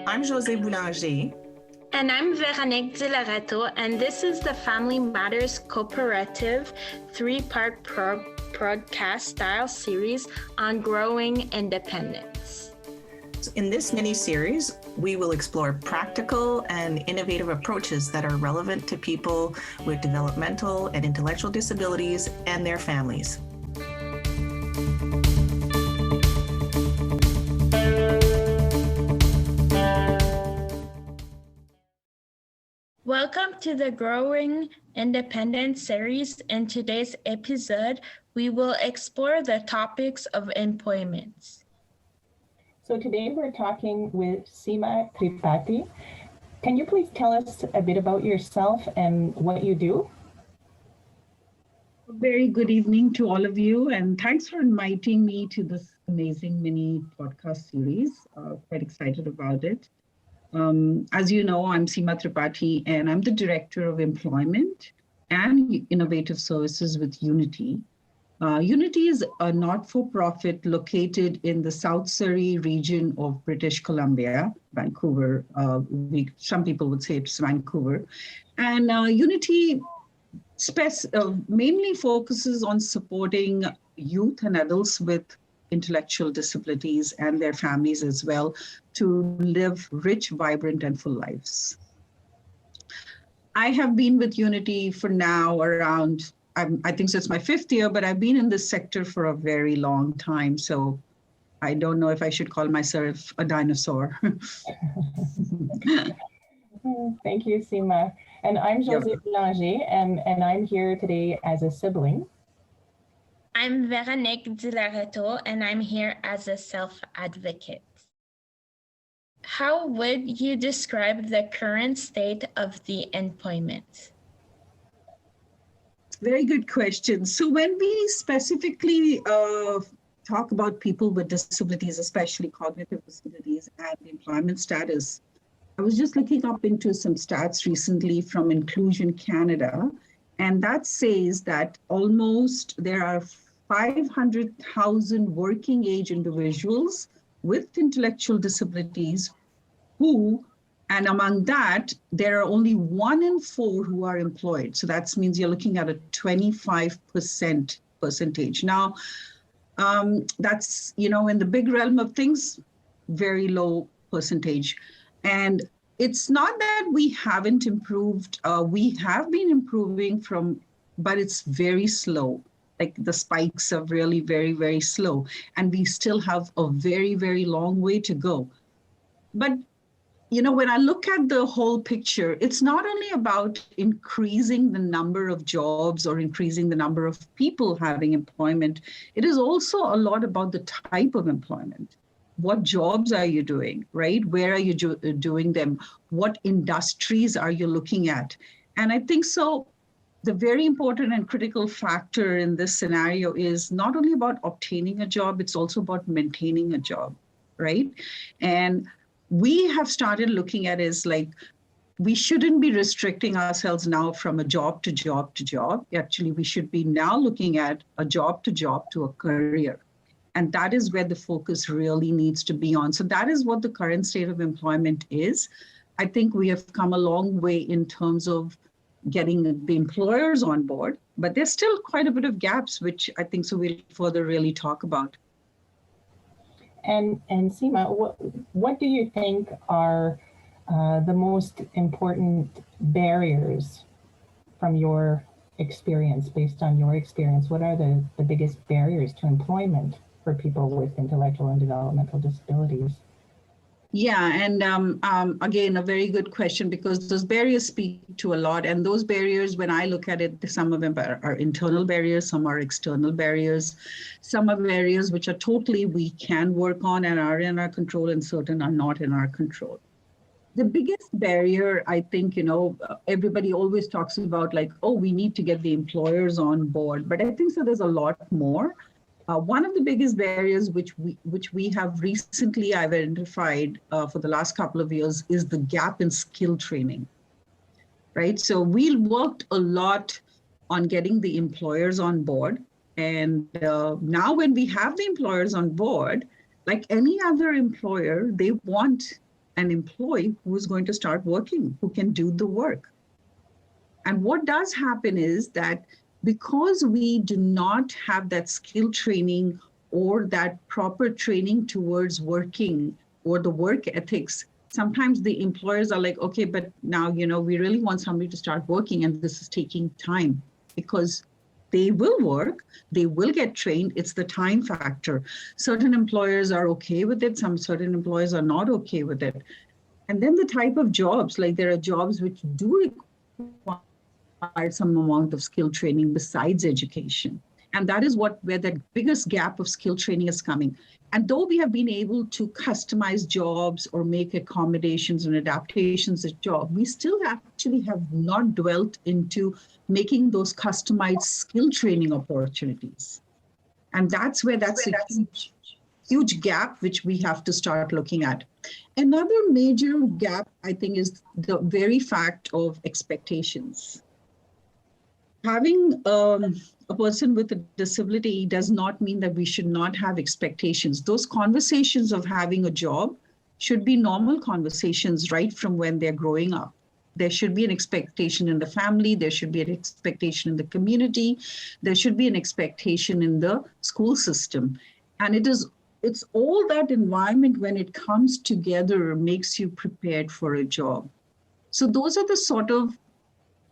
I'm Josée Boulanger. And I'm Véronique Di Loreto, and this is the Family Matters Cooperative three-part podcast-style series on growing independence. In this mini-series, we will explore practical and innovative approaches that are relevant to people with developmental and intellectual disabilities and their families. Welcome to the Growing Independence series. In today's episode, we will explore the topics of employment. So today we're talking with Seema Tripathi. Can you please tell us a bit about yourself and what you do? Very good evening to all of you, and thanks for inviting me to this amazing mini podcast series. Quite excited about it. As you know, I'm Seema Tripathi, and I'm the Director of Employment and Innovative Services with UNITI. UNITI is a not-for-profit located in the South Surrey region of British Columbia, Vancouver. Some people would say it's Vancouver. And UNITI mainly focuses on supporting youth and adults with intellectual disabilities and their families as well to live rich, vibrant, and full lives. I have been with UNITI for now around, I think so it's my 5th year, but I've been in this sector for a very long time. So I don't know if I should call myself a dinosaur. Thank you, Seema. And I'm Josée Boulanger, and I'm here today as a sibling. I'm Véronique Di Loreto, and I'm here as a self-advocate. How would you describe the current state of the employment? Very good question. So when we specifically talk about people with disabilities, especially cognitive disabilities and employment status, I was just looking up into some stats recently from Inclusion Canada, and that says that almost there are 500,000 working age individuals with intellectual disabilities who, and among that, there are only 1 in 4 who are employed. So that means you're looking at a 25% percentage. Now, that's, in the big realm of things, very low percentage. And it's not that we haven't improved. We have been improving but it's very slow. Like the spikes are really very, very slow. And we still have a very, very long way to go. But, when I look at the whole picture, it's not only about increasing the number of jobs or increasing the number of people having employment. It is also a lot about the type of employment. What jobs are you doing, right? Where are you doing them? What industries are you looking at? And I think so. The very important and critical factor in this scenario is not only about obtaining a job, it's also about maintaining a job, right? And we have started looking at is like, we shouldn't be restricting ourselves now from a job to job to job. Actually, we should be now looking at a job to a career. And that is where the focus really needs to be on. So that is what the current state of employment is. I think we have come a long way in terms of getting the employers on board, but there's still quite a bit of gaps, which I think so we'll further really talk about. And Seema, what do you think are the most important barriers from your experience, based on your experience? What are the biggest barriers to employment for people with intellectual and developmental disabilities? Yeah, and again, a very good question, because those barriers speak to a lot. And those barriers, when I look at it, some of them are internal barriers, some are external barriers. Some are barriers which are totally we can work on and are in our control, and certain are not in our control. The biggest barrier, I think, everybody always talks about like, oh, we need to get the employers on board. But I think so there's a lot more. One of the biggest barriers which we have recently identified for the last couple of years is the gap in skill training, right? So we worked a lot on getting the employers on board. And now when we have the employers on board, like any other employer, they want an employee who is going to start working, who can do the work. And what does happen is that because we do not have that skill training or that proper training towards working or the work ethics, sometimes the employers are like, okay, but now, we really want somebody to start working, and this is taking time, because they will work, they will get trained. It's the time factor. Certain employers are okay with it. Some certain employers are not okay with it. And then the type of jobs, like there are jobs which do require some amount of skill training besides education. And that is where the biggest gap of skill training is coming. And though we have been able to customize jobs or make accommodations and adaptations of job, we still actually have not dwelt into making those customized skill training opportunities. And that's a huge gap which we have to start looking at. Another major gap, I think, is the very fact of expectations. Having a person with a disability does not mean that we should not have expectations. Those conversations of having a job should be normal conversations right from when they're growing up. There should be an expectation in the family. There should be an expectation in the community. There should be an expectation in the school system. And it's all that environment when it comes together makes you prepared for a job. So those are the sort of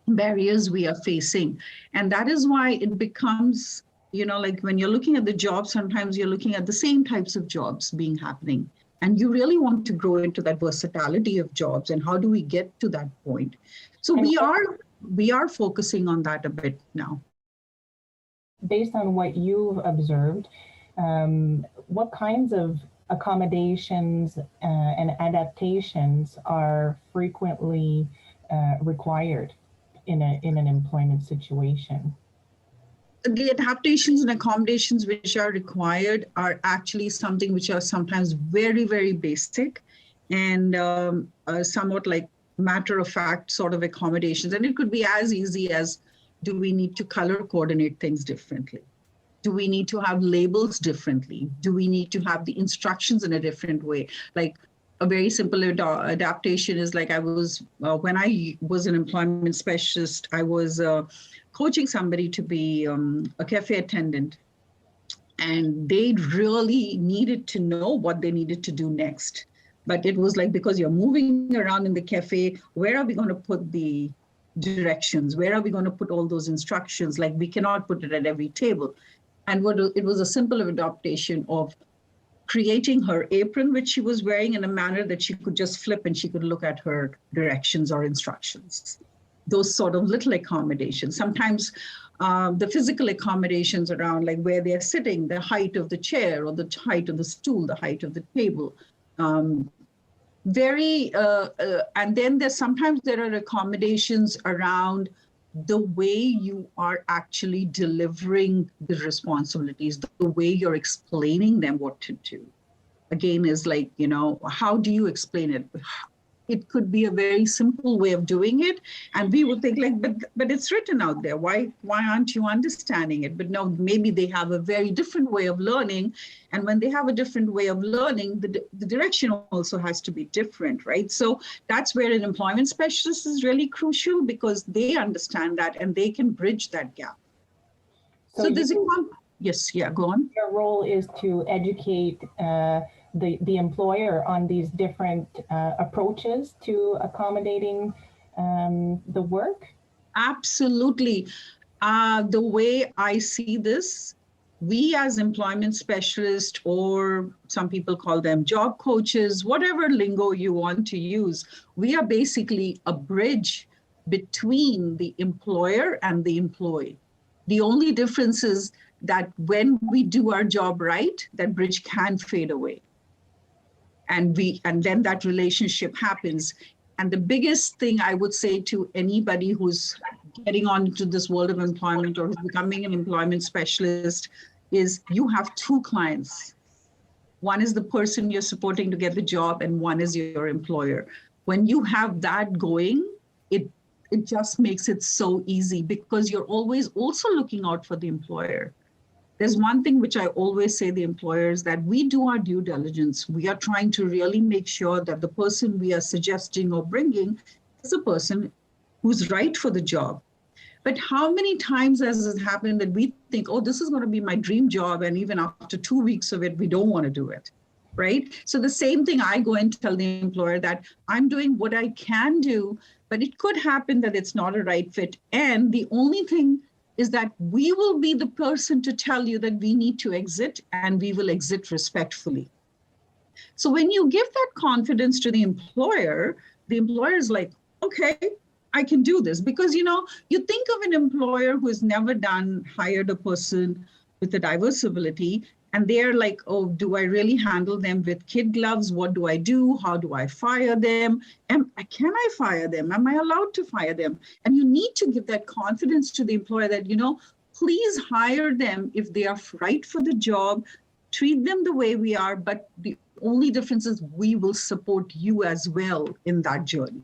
barriers we are facing. And that is why it becomes, like when you're looking at the job, sometimes you're looking at the same types of jobs happening. And you really want to grow into that versatility of jobs. And how do we get to that point? So we are focusing on that a bit now. Based on what you've observed, what kinds of accommodations and adaptations are frequently required in an employment situation? The adaptations and accommodations which are required are actually something which are sometimes very, very basic and somewhat like matter of fact sort of accommodations. And it could be as easy as, do we need to color coordinate things differently? Do we need to have labels differently? Do we need to have the instructions in a different way? Like a very simple adaptation is like when I was an employment specialist, I was coaching somebody to be a cafe attendant. And they really needed to know what they needed to do next. But it was like, because you're moving around in the cafe, where are we going to put the directions? Where are we going to put all those instructions? Like, we cannot put it at every table. And it was a simple adaptation of creating her apron, which she was wearing, in a manner that she could just flip and she could look at her directions or instructions. Those sort of little accommodations. Sometimes the physical accommodations around, like where they're sitting, the height of the chair or the height of the stool, the height of the table. And then sometimes there are accommodations around the way you are actually delivering the responsibilities, the way you're explaining them what to do. Again, is like, how do you explain it? It could be a very simple way of doing it. And we would think like, but it's written out there. Why aren't you understanding it? But no, maybe they have a very different way of learning. And when they have a different way of learning, the direction also has to be different, right? So that's where an employment specialist is really crucial, because they understand that and they can bridge that gap. So there's yes, yeah, go on. Your role is to educate the employer on these different approaches to accommodating the work? Absolutely. The way I see this, we as employment specialists, or some people call them job coaches, whatever lingo you want to use, we are basically a bridge between the employer and the employee. The only difference is that when we do our job right, that bridge can fade away. And then that relationship happens. And the biggest thing I would say to anybody who's getting on into this world of employment or who's becoming an employment specialist is, you have two clients. One is the person you're supporting to get the job, and one is your employer. When you have that going, it just makes it so easy, because you're always also looking out for the employer. there's one thing which I always say to the employers, that we do our due diligence. We are trying to really make sure that the person we are suggesting or bringing is a person who's right for the job. But how many times has it happened that we think, oh, this is going to be my dream job, and even after 2 weeks of it, we don't want to do it, right? So the same thing, I go and tell the employer that I'm doing what I can do, but it could happen that it's not a right fit. And the only thing is that we will be the person to tell you that we need to exit, and we will exit respectfully. So when you give that confidence to the employer is like, okay, I can do this. Because, you think of an employer who has never hired a person with a diverse ability, and they're like, oh, do I really handle them with kid gloves? What do I do? How do I fire them? Can I fire them? Am I allowed to fire them? And you need to give that confidence to the employer that, please hire them if they are right for the job, treat them the way we are, but the only difference is we will support you as well in that journey.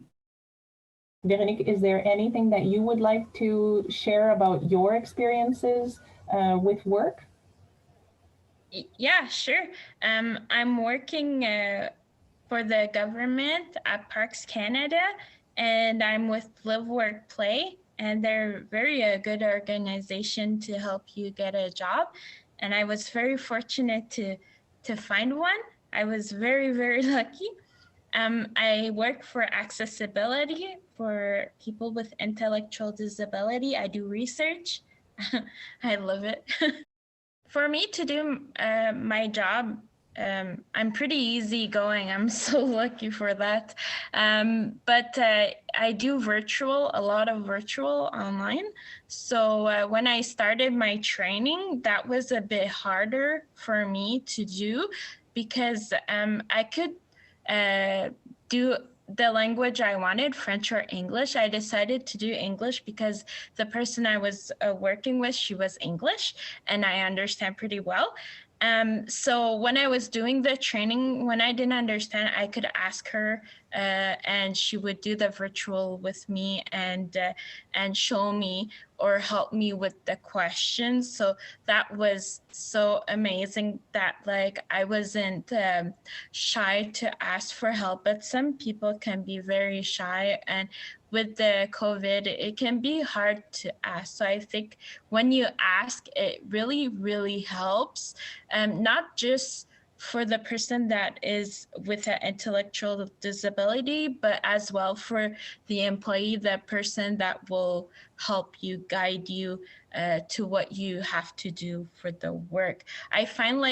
Véronique, is there anything that you would like to share about your experiences with work? Yeah, sure. I'm working for the government at Parks Canada, and I'm with LiveWorkPlay, and they're very good organization to help you get a job. And I was very fortunate to find one. I was very, very lucky. I work for accessibility for people with intellectual disability. I do research. I love it. For me to do my job, I'm pretty easygoing. I'm so lucky for that. But I do a lot of virtual online. So when I started my training, that was a bit harder for me to do, because I could do the language I wanted, French or English. I decided to do English because the person I was working with, she was English, and I understand pretty well. So when I was doing the training, when I didn't understand, I could ask her, and she would do the virtual with me and show me or help me with the questions. So that was so amazing that I wasn't shy to ask for help. But some people can be very shy, and with the COVID, it can be hard to ask. So I think when you ask, it really, really helps, not just for the person that is with an intellectual disability, but as well for the employee, the person that will help you, guide you to what you have to do for the work. I find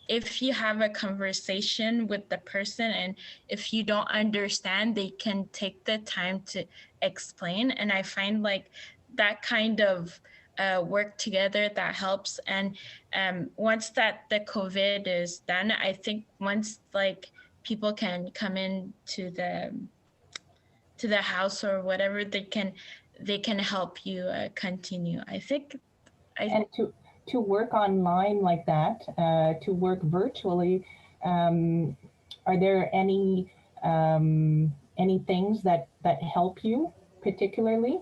if you have a conversation with the person, and if you don't understand, they can take the time to explain. And I find that kind of work together, that helps. And once that the COVID is done, I think once people can come in to the house or whatever, they can help you continue. I think. And to work online like that, to work virtually, are there any things that help you particularly?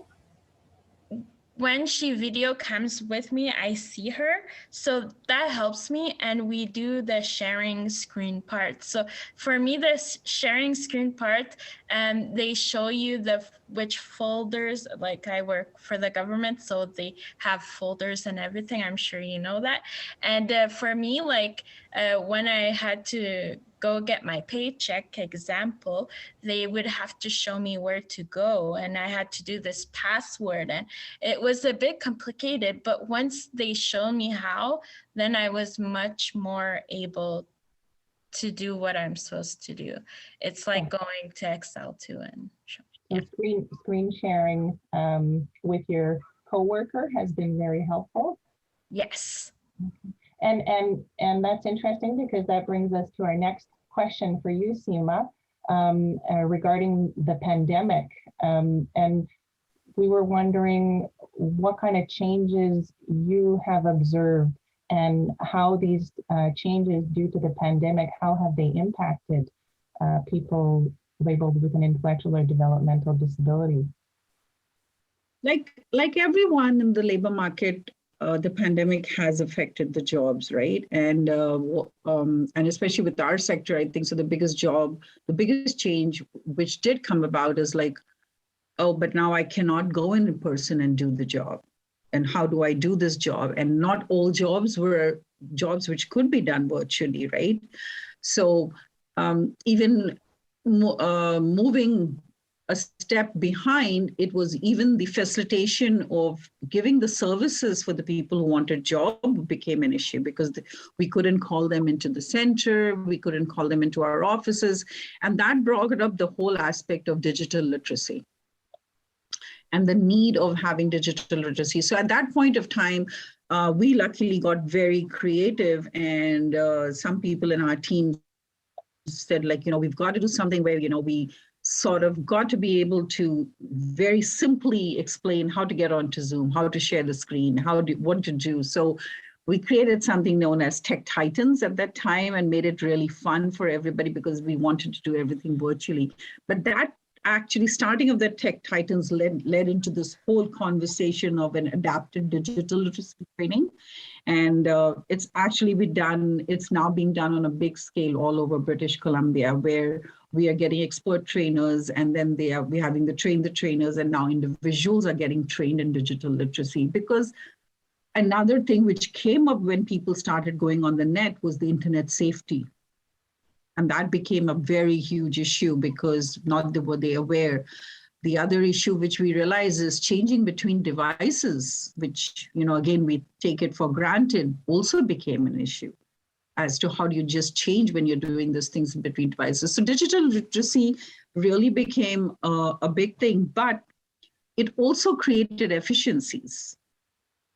When she video comes with me, I see her, so that helps me, and we do the sharing screen part. So for me, the sharing screen part, they show you which folders, I work for the government, so they have folders and everything. I'm sure you know that. And for me, when I had to go get my paycheck example, they would have to show me where to go, and I had to do this password, and it was a bit complicated, but once they showed me how, then I was much more able to do what I'm supposed to do. It's like going to Excel too and show me. So screen sharing with your coworker has been very helpful. Yes. And that's interesting, because that brings us to our next question for you, Seema, regarding the pandemic. And we were wondering what kind of changes you have observed, and how these changes due to the pandemic, how have they impacted people labeled with an intellectual or developmental disability? Like everyone in the labor market, the pandemic has affected the jobs, right? And especially with our sector, I think so. The biggest change which did come about is like, oh, but now I cannot go in person and do the job. And how do I do this job? And not all jobs were jobs which could be done virtually, right? So even moving a step behind, it was even the facilitation of giving the services for the people who wanted job became an issue, because we couldn't call them into the center, we couldn't call them into our offices. And that brought up the whole aspect of digital literacy and the need of having digital literacy. So at that point of time, we luckily got very creative, and some people in our team said, like, we've got to do something where, we sort of got to be able to very simply explain how to get onto Zoom, how to share the screen, what to do. So we created something known as Tech Titans at that time and made it really fun for everybody, because we wanted to do everything virtually. But that actually, starting of the Tech Titans led into this whole conversation of an adapted digital literacy training. And it's now being done on a big scale all over British Columbia, where we are getting expert trainers, and then we're having to train the trainers, and now individuals are getting trained in digital literacy. Because another thing which came up when people started going on the net was the internet safety. And that became a very huge issue, because not were they aware. The other issue which we realize is changing between devices, which, again, we take it for granted, also became an issue as to how do you just change when you're doing these things between devices. So digital literacy really became a big thing, but it also created efficiencies,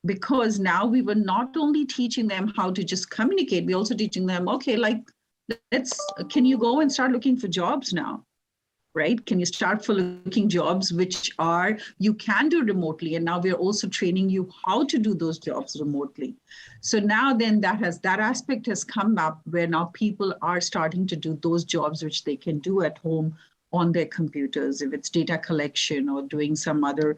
because now we were not only teaching them how to just communicate, we're also teaching them, okay, like, can you go and start looking for jobs now, right? Can you start for looking jobs which you can do remotely? And now we're also training you how to do those jobs remotely. So now then that aspect has come up, where now people are starting to do those jobs which they can do at home on their computers, if it's data collection or doing some other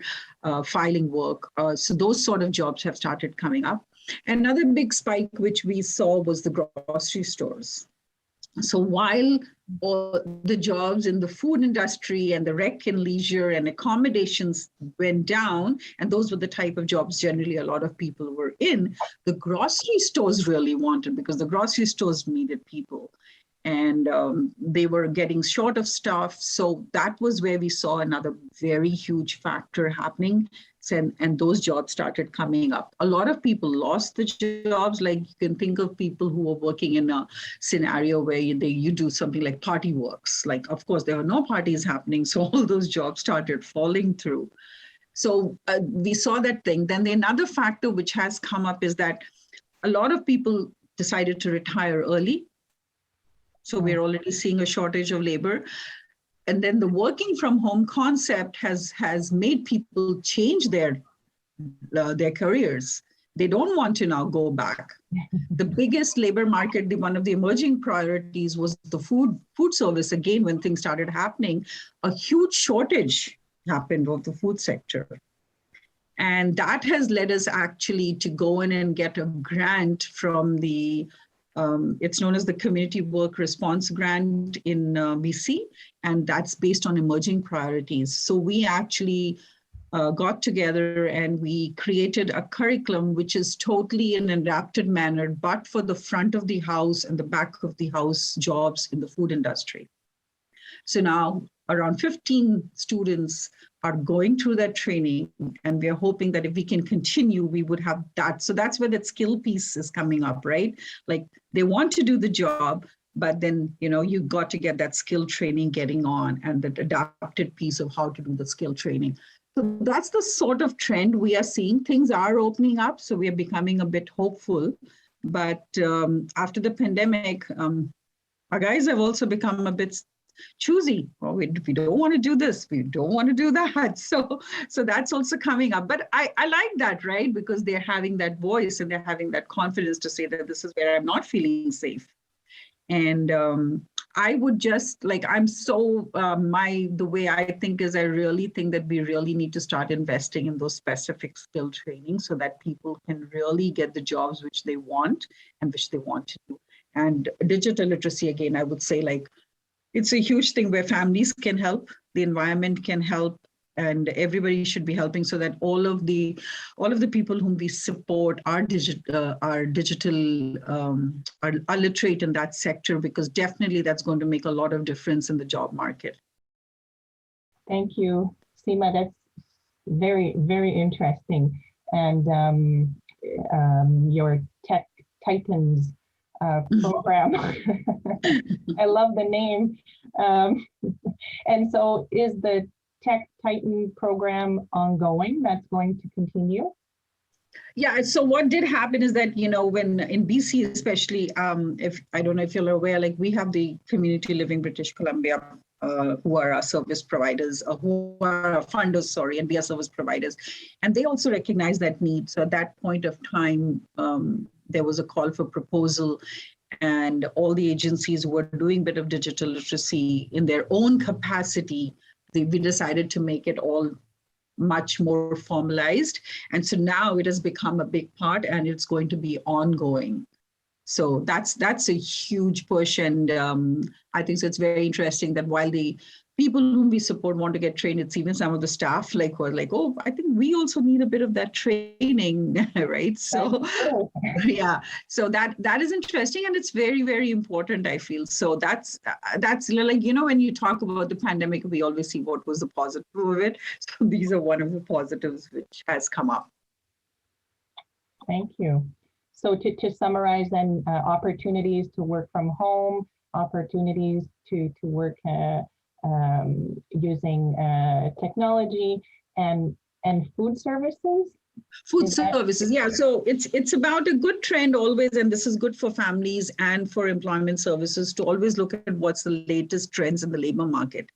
filing work. So those sort of jobs have started coming up. Another big spike which we saw was the grocery stores. So while the jobs in the food industry and the rec and leisure and accommodations went down, and those were the type of jobs generally a lot of people were in, the grocery stores really wanted, because the grocery stores needed people. And they were getting short of staff. So that was where we saw another very huge factor happening. And those jobs started coming up. A lot of people lost the jobs. Like, you can think of people who were working in a scenario where you do something like party works. Like, of course, there were no parties happening. So all those jobs started falling through. So we saw that thing. Then another factor which has come up is that a lot of people decided to retire early. So we're already seeing a shortage of labor. And then the working from home concept has made people change their careers. They don't want to now go back. The biggest labor market, one of the emerging priorities, was the food service. Again, when things started happening, a huge shortage happened of the food sector. And that has led us actually to go in and get a grant from it's known as the Community Work Response Grant in BC, and that's based on emerging priorities. So we actually got together and we created a curriculum which is totally in an adapted manner, but for the front of the house and the back of the house jobs in the food industry. So now around 15 students are going through that training, and we're hoping that if we can continue, we would have that. So that's where that skill piece is coming up, right? Like, they want to do the job, but then, you got to get that skill training getting on, and the adapted piece of how to do the skill training. So that's the sort of trend we are seeing. Things are opening up, so we are becoming a bit hopeful. But after the pandemic, our guys have also become a bit choosy. Well, we don't want to do this, we don't want to do that. So that's also coming up. But I like that, right? Because they're having that voice and they're having that confidence to say that this is where I'm not feeling safe. And I would just like, I'm so, the way I think is I really think that we really need to start investing in those specific skill training so that people can really get the jobs which they want and which they want to do. And digital literacy, again, I would say like, it's a huge thing where families can help, the environment can help, and everybody should be helping so that all of the people whom we support are literate in that sector, because definitely that's going to make a lot of difference in the job market. Thank you, Seema. That's very, very interesting. And your Tech Titans program. I love the name. And so is the Tech Titan program ongoing? That's going to continue? Yeah, so what did happen is that, when in BC, especially, if I don't know if you're aware, like we have the Community Living British Columbia, who are our service providers, who are our funders, sorry, and we are service providers. And they also recognize that need. So at that point of time, there was a call for proposal, and all the agencies who were doing a bit of digital literacy in their own capacity, we decided to make it all much more formalized. And so now it has become a big part, and it's going to be ongoing. So that's a huge push. And I think so it's very interesting that while the people whom we support want to get trained, it's even some of the staff were like, oh, I think we also need a bit of that training, right? So yeah, so that is interesting, and it's very, very important, I feel. So that's like, when you talk about the pandemic, we always see what was the positive of it. So these are one of the positives which has come up. Thank you. So to summarize then, opportunities to work from home, opportunities to work using technology and food services. Food services, yeah. So it's about a good trend always, and this is good for families and for employment services to always look at what's the latest trends in the labor market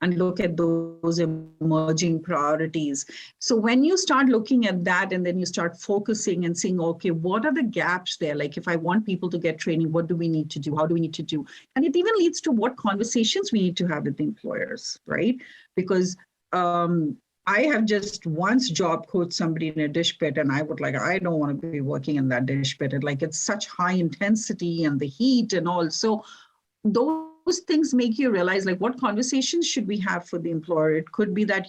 and look at those emerging priorities. So when you start looking at that, and then you start focusing and seeing, okay, what are the gaps there? Like if I want people to get training, what do we need to do? How do we need to do? And it even leads to what conversations we need to have with the employers, right? Because I have just once job coached somebody in a dish pit, and I don't want to be working in that dish pit. Like it's such high intensity and the heat and all. So those things make you realize, like, what conversations should we have for the employer? It could be that,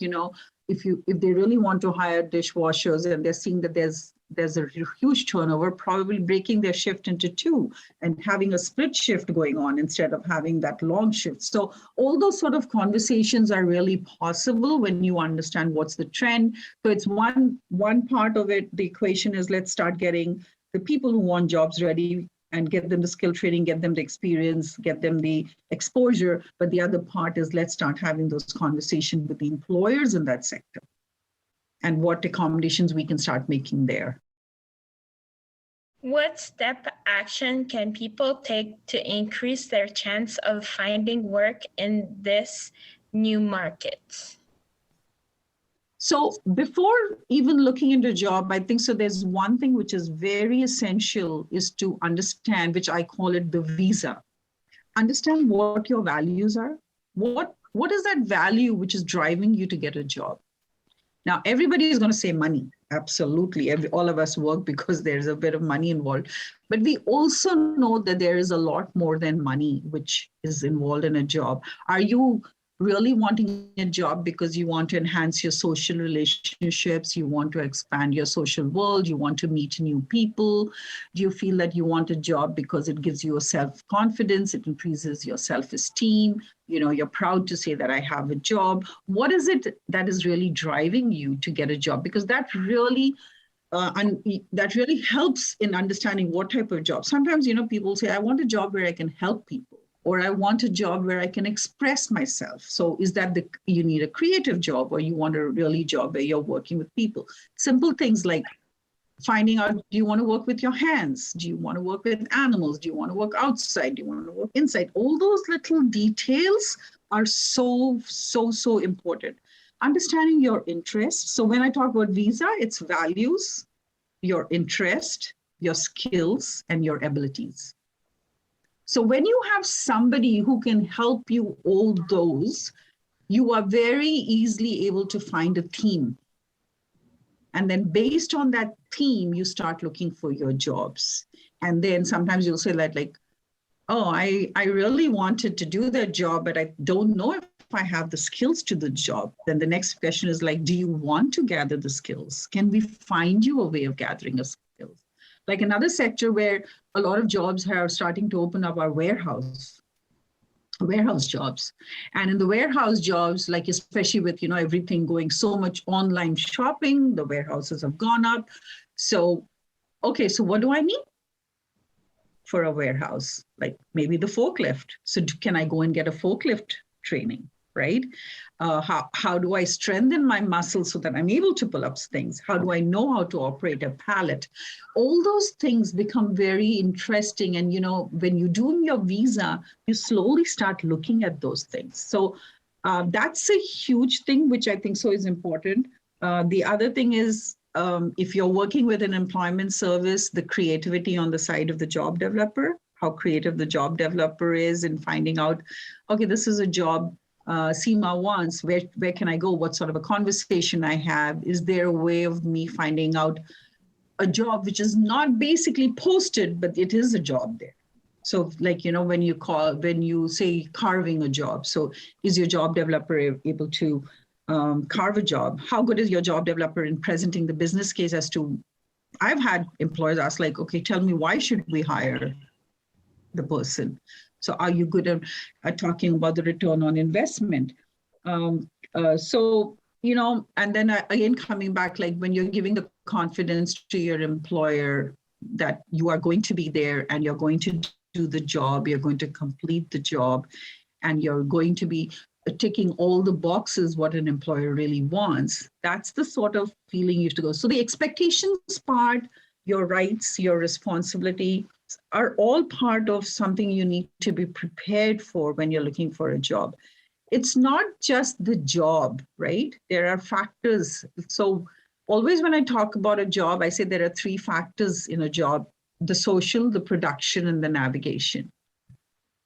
if they really want to hire dishwashers and they're seeing that there's a huge turnover, probably breaking their shift into two and having a split shift going on instead of having that long shift. So all those sort of conversations are really possible when you understand what's the trend. So it's one part of it. The equation is, let's start getting the people who want jobs ready and get them the skill training, get them the experience, get them the exposure. But the other part is, let's start having those conversations with the employers in that sector and what accommodations we can start making there. What step action can people take to increase their chance of finding work in this new market? So before even looking into a job, I think so there's one thing which is very essential is to understand, which I call it the visa. Understand what your values are. What is that value which is driving you to get a job? Now, everybody is going to say money. Absolutely. All of us work because there's a bit of money involved. But we also know that there is a lot more than money which is involved in a job. Are you really wanting a job because you want to enhance your social relationships, you want to expand your social world, you want to meet new people? Do you feel that you want a job because it gives you a self-confidence, it increases your self-esteem, you're proud to say that I have a job? What is it that is really driving you to get a job? Because that really helps in understanding what type of job. Sometimes, people say, I want a job where I can help people, or I want a job where I can express myself. So is that you need a creative job, or you want a really job where you're working with people? Simple things like finding out, do you want to work with your hands? Do you want to work with animals? Do you want to work outside? Do you want to work inside? All those little details are so, so, so important. Understanding your interests. So when I talk about visa, it's values, your interest, your skills, and your abilities. So when you have somebody who can help you all those, you are very easily able to find a theme. And then based on that theme, you start looking for your jobs. And then sometimes you'll say that like, oh, I really wanted to do that job, but I don't know if I have the skills to the job. Then the next question is like, do you want to gather the skills? Can we find you a way of gathering a skills? Like another sector where a lot of jobs are starting to open up are warehouse jobs. And in the warehouse jobs, like especially with, everything going so much online shopping, the warehouses have gone up. So, okay, so what do I need for a warehouse? Like maybe the forklift. So can I go and get a forklift training, right? How do I strengthen my muscles so that I'm able to pull up things? How do I know how to operate a pallet? All those things become very interesting. And, when you do your visa, you slowly start looking at those things. So that's a huge thing, which I think so is important. The other thing is, if you're working with an employment service, the creativity on the side of the job developer, how creative the job developer is in finding out, okay, this is a job Seema wants, where can I go? What sort of a conversation I have? Is there a way of me finding out a job which is not basically posted, but it is a job there? So like, when you say carving a job, so is your job developer able to carve a job? How good is your job developer in presenting the business case as to, I've had employers ask like, okay, tell me, why should we hire the person? So are you good at talking about the return on investment? And then again, coming back, like when you're giving the confidence to your employer that you are going to be there and you're going to do the job, you're going to complete the job, and you're going to be ticking all the boxes what an employer really wants, that's the sort of feeling you have to go. So the expectations part, your rights, your responsibility are all part of something you need to be prepared for when you're looking for a job. It's not just the job, right? There are factors. So always when I talk about a job, I say there are 3 factors in a job: the social, the production, and the navigation.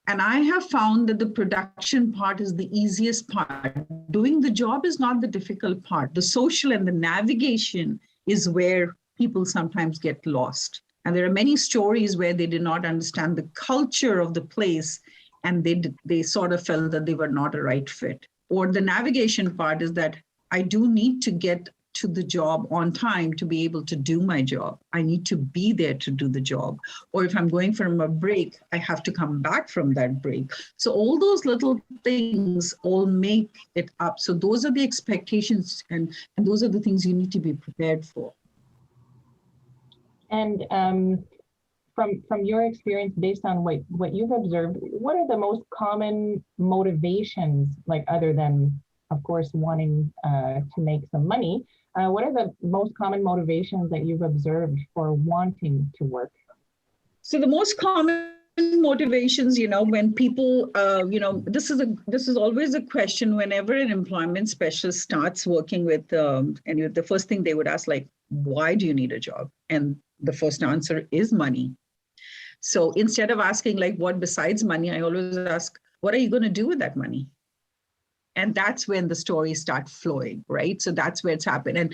And I have found that the production part is the easiest part. Doing the job is not the difficult part. The social and the navigation is where people sometimes get lost. And there are many stories where they did not understand the culture of the place, and they sort of felt that they were not a right fit. Or the navigation part is that I do need to get to the job on time to be able to do my job. I need to be there to do the job. Or if I'm going from a break, I have to come back from that break. So all those little things all make it up. So those are the expectations, and those are the things you need to be prepared for. And from your experience, based on what you've observed, what are the most common motivations, like other than, of course, wanting to make some money? What are the most common motivations that you've observed for wanting to work? So the most common motivations, when people, this is always a question whenever an employment specialist starts working with, and the first thing they would ask, like, why do you need a job? And the first answer is money. So instead of asking like, what besides money, I always ask, what are you going to do with that money? And that's when the stories start flowing, right? So that's where it's happened. And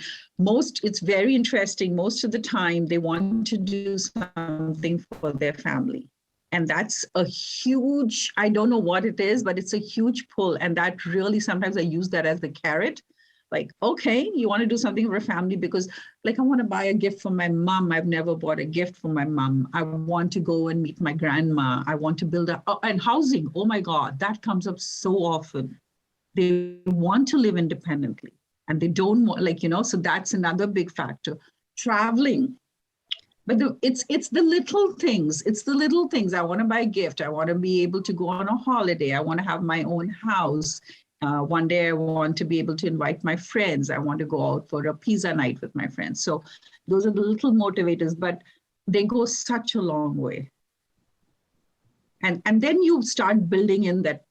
it's very interesting. Most of the time they want to do something for their family. And that's a huge, I don't know what it is, but it's a huge pull. And that really, sometimes I use that as the carrot. Like, okay, you want to do something for a family because like, I want to buy a gift for my mom. I've never bought a gift for my mom. I want to go and meet my grandma. I want to build and housing. Oh my God, that comes up so often. They want to live independently and they don't want, so that's another big factor. Traveling. But it's the little things. It's the little things. I want to buy a gift. I want to be able to go on a holiday. I want to have my own house. One day I want to be able to invite my friends. I want to go out for a pizza night with my friends. So those are the little motivators, but they go such a long way. And then you start building in that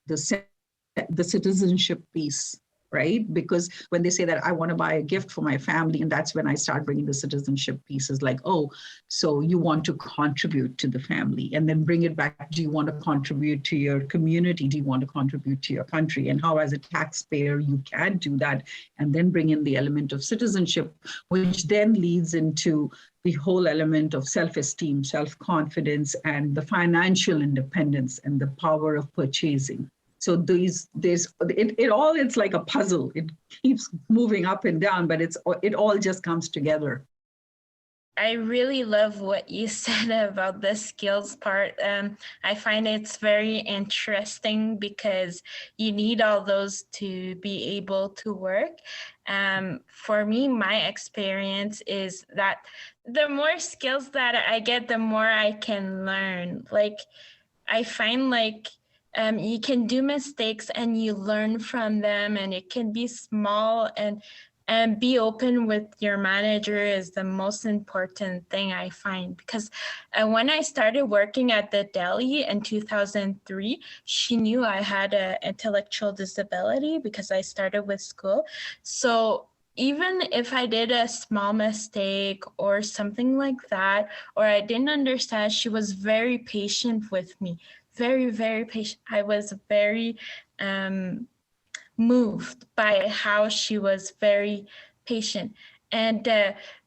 the citizenship piece. right? Because when they say that I want to buy a gift for my family, and that's when I start bringing the citizenship pieces like, oh, so you want to contribute to the family, and then bring it back. Do you want to contribute to your community? Do you want to contribute to your country? And how as a taxpayer you can do that, and then bring in the element of citizenship, which then leads into the whole element of self-esteem, self-confidence, and the financial independence and the power of purchasing. So it's like a puzzle. It keeps moving up and down, but it all just comes together. I really love what you said about the skills part. I find it's very interesting because you need all those to be able to work. For me, my experience is that the more skills that I get, the more I can learn. Like, I find like you can do mistakes and you learn from them, and it can be small, and be open with your manager is the most important thing I find, because when I started working at the deli in 2003, she knew I had an intellectual disability because I started with school. So even if I did a small mistake or something like that, or I didn't understand, she was very patient with me. Very, very patient. I was very moved by how she was very patient. And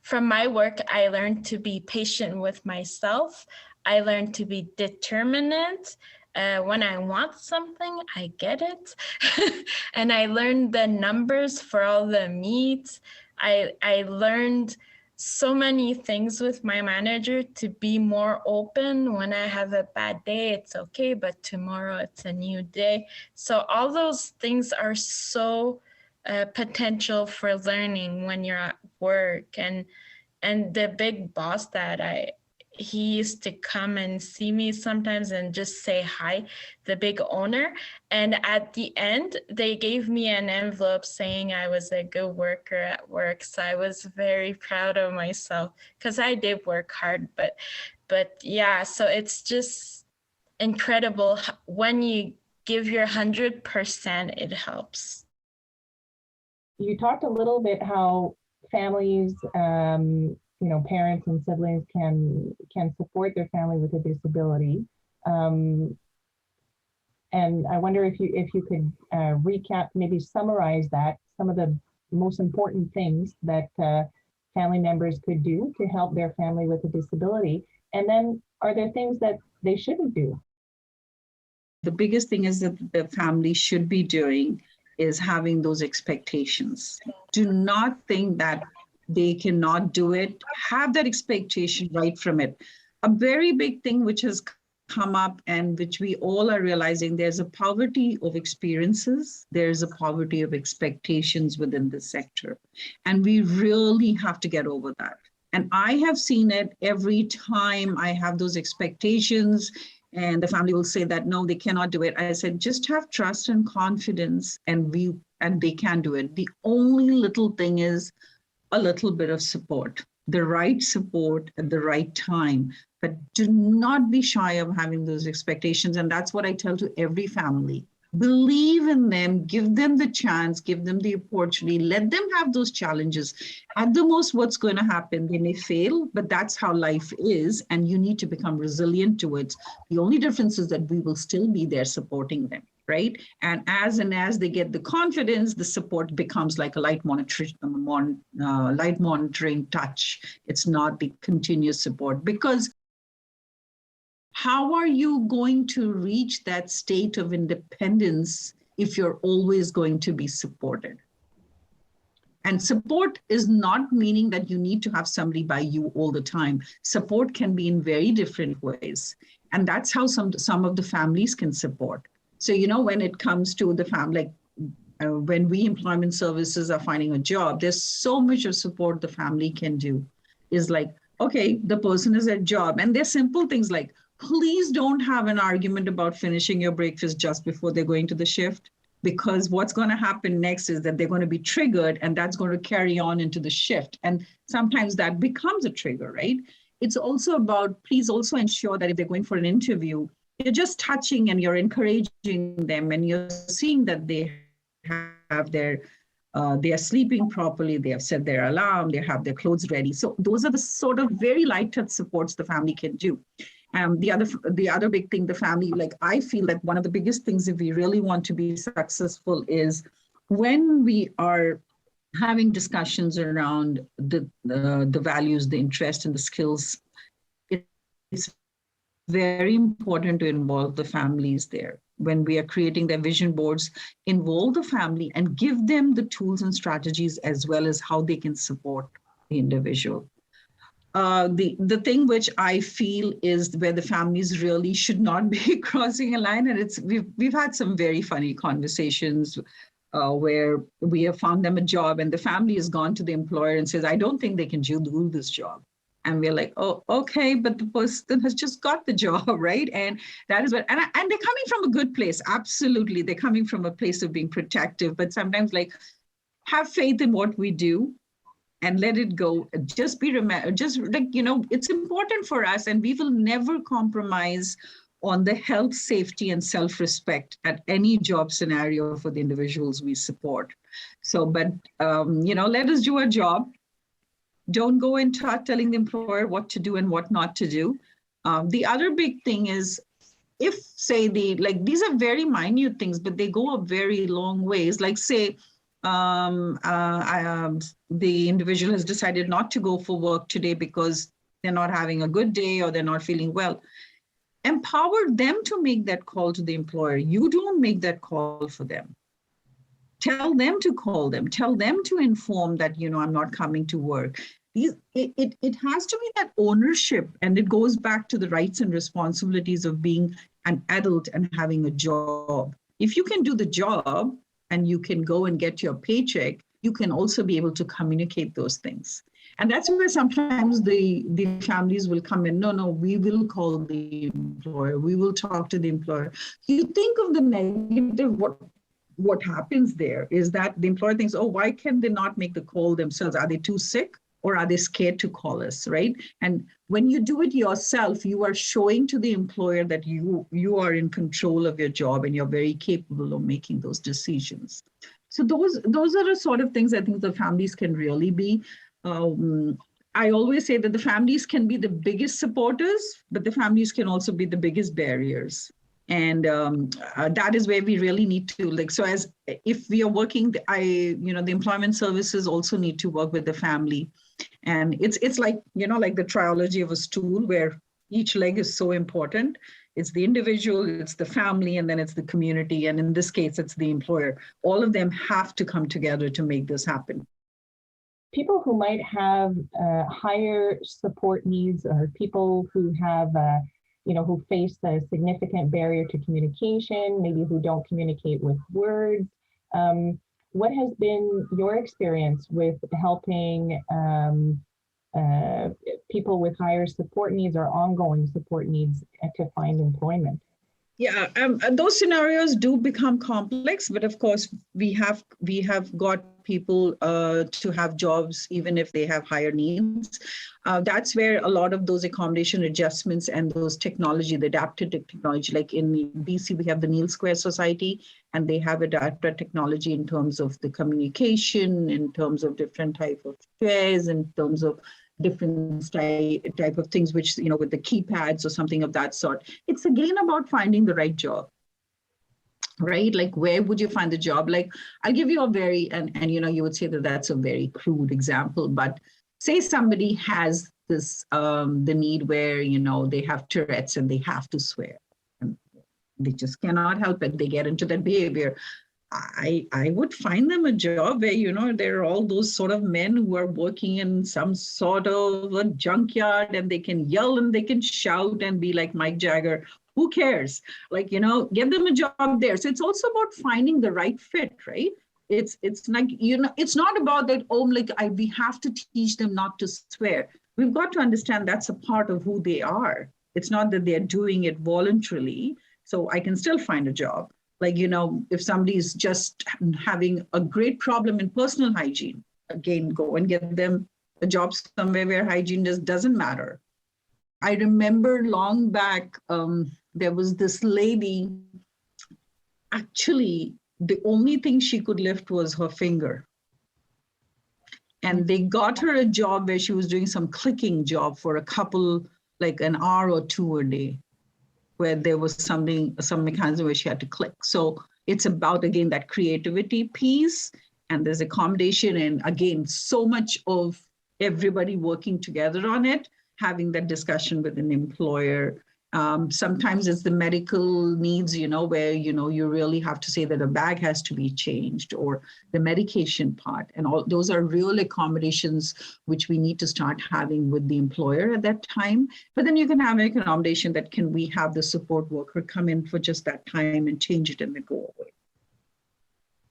from my work, I learned to be patient with myself. I learned to be determined. When I want something, I get it. And I learned the numbers for all the meat. I learned so many things with my manager to be more open. When I have a bad day, it's okay, but tomorrow it's a new day. So all those things are so potential for learning when you're at work. And the big boss that he used to come and see me sometimes and just say hi, the big owner. And at the end, they gave me an envelope saying I was a good worker at work. So I was very proud of myself because I did work hard. But yeah, so it's just incredible. When you give your 100%, it helps. You talked a little bit how families, parents and siblings can support their family with a disability. And I wonder if you could recap, maybe summarize that, some of the most important things that family members could do to help their family with a disability. And then are there things that they shouldn't do? The biggest thing is that the family should be doing is having those expectations. Do not think that they cannot do it. Have that expectation right from it. A very big thing which has come up and which we all are realizing, there's a poverty of experiences. There's a poverty of expectations within this sector. And we really have to get over that. And I have seen it every time I have those expectations and the family will say that, no, they cannot do it. I said, just have trust and confidence and they can do it. The only little thing is a little bit of support, the right support at the right time, but do not be shy of having those expectations. And that's what I tell to every family. Believe in them, give them the chance, give them the opportunity, let them have those challenges. At the most, what's going to happen? They may fail, but that's how life is, and you need to become resilient to it. The only difference is that we will still be there supporting them, right? And as they get the confidence, the support becomes like a light monitoring touch. It's not the continuous support, because how are you going to reach that state of independence if you're always going to be supported? And support is not meaning that you need to have somebody by you all the time. Support can be in very different ways. And that's how some of the families can support. So, when it comes to the family, when we employment services are finding a job, there's so much of support the family can do. Is like, okay, the person is at job. And there's simple things like, please don't have an argument about finishing your breakfast just before they're going to the shift, because what's going to happen next is that they're going to be triggered and that's going to carry on into the shift. And sometimes that becomes a trigger, right? It's also about, please also ensure that if they're going for an interview, you're just touching and you're encouraging them and you're seeing that they have their they are sleeping properly, they have set their alarm, they have their clothes ready. So those are the sort of very light touch supports the family can do. The other big thing, the family, like I feel that one of the biggest things if we really want to be successful is when we are having discussions around the values, the interest, and the skills. It's very important to involve the families there. When we are creating their vision boards, involve the family and give them the tools and strategies as well as how they can support the individual. The thing which I feel is where the families really should not be crossing a line, and we've had some very funny conversations where we have found them a job and the family has gone to the employer and says, I don't think they can do this job. And we're like, oh, okay, but the person has just got the job, right? And that is what, and they're coming from a good place. Absolutely. They're coming from a place of being protective, but sometimes like have faith in what we do and let it go. Just like, it's important for us, and we will never compromise on the health, safety, and self-respect at any job scenario for the individuals we support. So, but, let us do our job. Don't go and start telling the employer what to do and what not to do. The other big thing is if, say, these are very minute things, but they go a very long ways. Like, say, the individual has decided not to go for work today because they're not having a good day or they're not feeling well. Empower them to make that call to the employer. You don't make that call for them. Tell them to call them. Tell them to inform that, I'm not coming to work. It has to be that ownership, and it goes back to the rights and responsibilities of being an adult and having a job. If you can do the job and you can go and get your paycheck, you can also be able to communicate those things. And that's where sometimes the families will come in. No, we will call the employer. We will talk to the employer. You think of the negative, what happens there is that the employer thinks, oh, why can they not make the call themselves? Are they too sick or are they scared to call us, right? And when you do it yourself, you are showing to the employer that you are in control of your job and you're very capable of making those decisions. So those are the sort of things I think the families can really be. I always say that the families can be the biggest supporters, but the families can also be the biggest barriers. And that is where we really need to, so as if we are working, the employment services also need to work with the family. And it's like, like the trilogy of a stool where each leg is so important. It's the individual, it's the family, and then it's the community. And in this case, it's the employer. All of them have to come together to make this happen. People who might have higher support needs, or people who have, who face a significant barrier to communication, maybe who don't communicate with words. What has been your experience with helping people with higher support needs or ongoing support needs to find employment? Yeah, those scenarios do become complex, but of course we have got people to have jobs even if they have higher needs. That's where a lot of those accommodation adjustments and those technology, the adapted technology, like in BC, we have the Neil Square Society, and they have adapted technology in terms of the communication, in terms of different type of chairs, in terms of different type of things, which, with the keypads or something of that sort. It's again about finding the right job, right? Like, where would you find the job? Like, I'll give you a very, and you would say that that's a very crude example, but say somebody has this, the need where, they have Tourette's and they have to swear. And they just cannot help it. They get into that behavior. I would find them a job where, there are all those sort of men who are working in some sort of a junkyard, and they can yell and they can shout and be like Mike Jagger. Who cares? Like, get them a job there. So it's also about finding the right fit, right? It's like, it's not about that, we have to teach them not to swear. We've got to understand that's a part of who they are. It's not that they're doing it voluntarily. So I can still find a job. Like, if somebody is just having a great problem in personal hygiene, again, go and get them a job somewhere where hygiene just doesn't matter. I remember long back, there was this lady, actually, the only thing she could lift was her finger. And they got her a job where she was doing some clicking job for a couple, like an hour or two a day, where there was some mechanism where she had to click. So it's about, again, that creativity piece, and there's accommodation, and again, so much of everybody working together on it, having that discussion with an employer. Sometimes it's the medical needs, where, you really have to say that a bag has to be changed, or the medication part. And all those are real accommodations which we need to start having with the employer at that time. But then you can have an accommodation that we have the support worker come in for just that time and change it and then go away.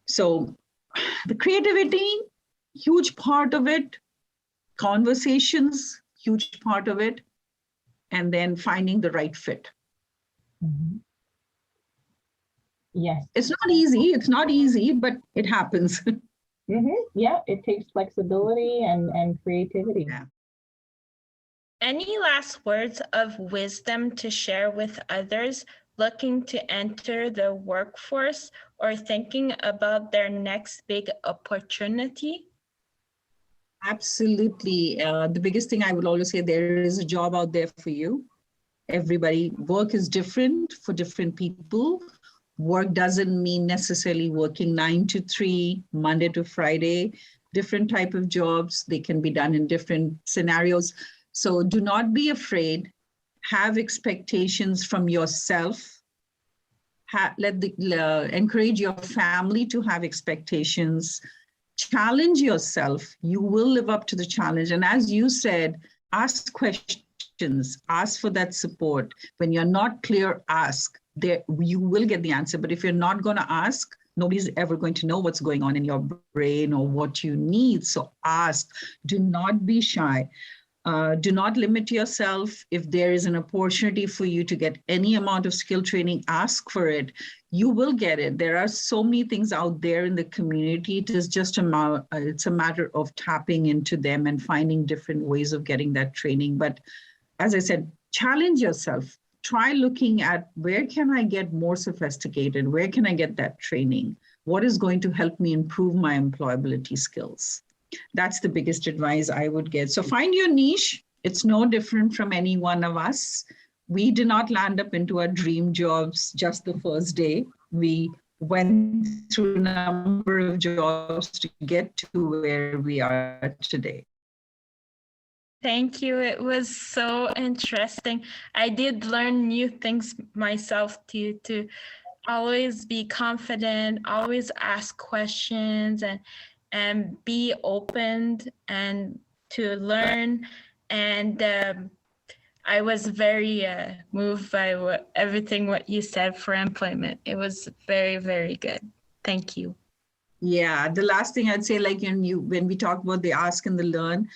So the creativity, huge part of it, conversations, huge part of it, and then finding the right fit. Mm-hmm. Yes. It's not easy, but it happens. Mm-hmm. Yeah, it takes flexibility and creativity. Yeah. Any last words of wisdom to share with others looking to enter the workforce or thinking about their next big opportunity? Absolutely. The biggest thing I would always say, there is a job out there for you. Everybody, work is different for different people. Work doesn't mean necessarily working 9 to 3, Monday to Friday. Different type of jobs, they can be done in different scenarios. So do not be afraid. Have expectations from yourself. Encourage your family to have expectations. Challenge yourself. You will live up to the challenge. And as you said, ask questions, ask for that support. When you're not clear, ask. You will get the answer. But if you're not going to ask, nobody's ever going to know what's going on in your brain or what you need. So ask. Do not be shy. Do not limit yourself. If there is an opportunity for you to get any amount of skill training, ask for it. You will get it. There are so many things out there in the community. It is just it's a matter of tapping into them and finding different ways of getting that training. But as I said, challenge yourself. Try looking at, where can I get more sophisticated? Where can I get that training? What is going to help me improve my employability skills? That's the biggest advice I would get. So find your niche. It's no different from any one of us. We did not land up into our dream jobs just the first day. We went through a number of jobs to get to where we are today. Thank you. It was so interesting. I did learn new things myself too, to always be confident, always ask questions, and be open and to learn. And I was very moved by everything what you said for employment. It was very, very good. Thank you. Yeah, the last thing I'd say, like when we talk about the ask and the learn,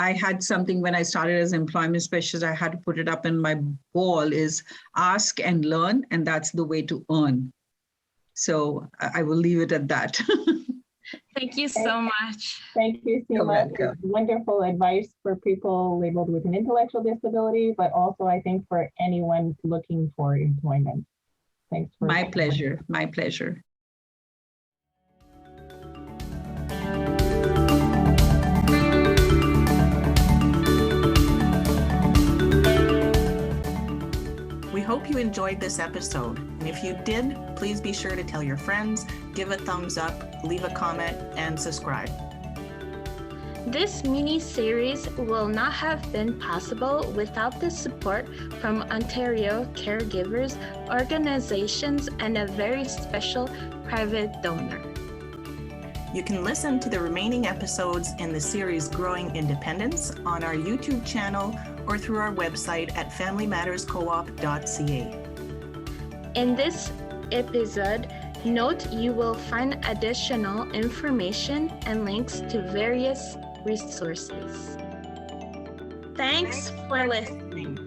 I had something when I started as employment specialist, I had to put it up in my wall, is ask and learn, and that's the way to earn. So I will leave it at that. Thank you so much. Thank you, Seema. Wonderful advice for people labeled with an intellectual disability, but also I think for anyone looking for employment. Thanks for my pleasure. My pleasure. We hope you enjoyed this episode. And if you did, please be sure to tell your friends, give a thumbs up, leave a comment, and subscribe. This mini-series will not have been possible without the support from Ontario Caregivers Organizations and a very special private donor. You can listen to the remaining episodes in the series Growing Independence on our YouTube channel or through our website at familymatterscoop.ca. In this episode, note you will find additional information and links to various resources. Thanks for listening.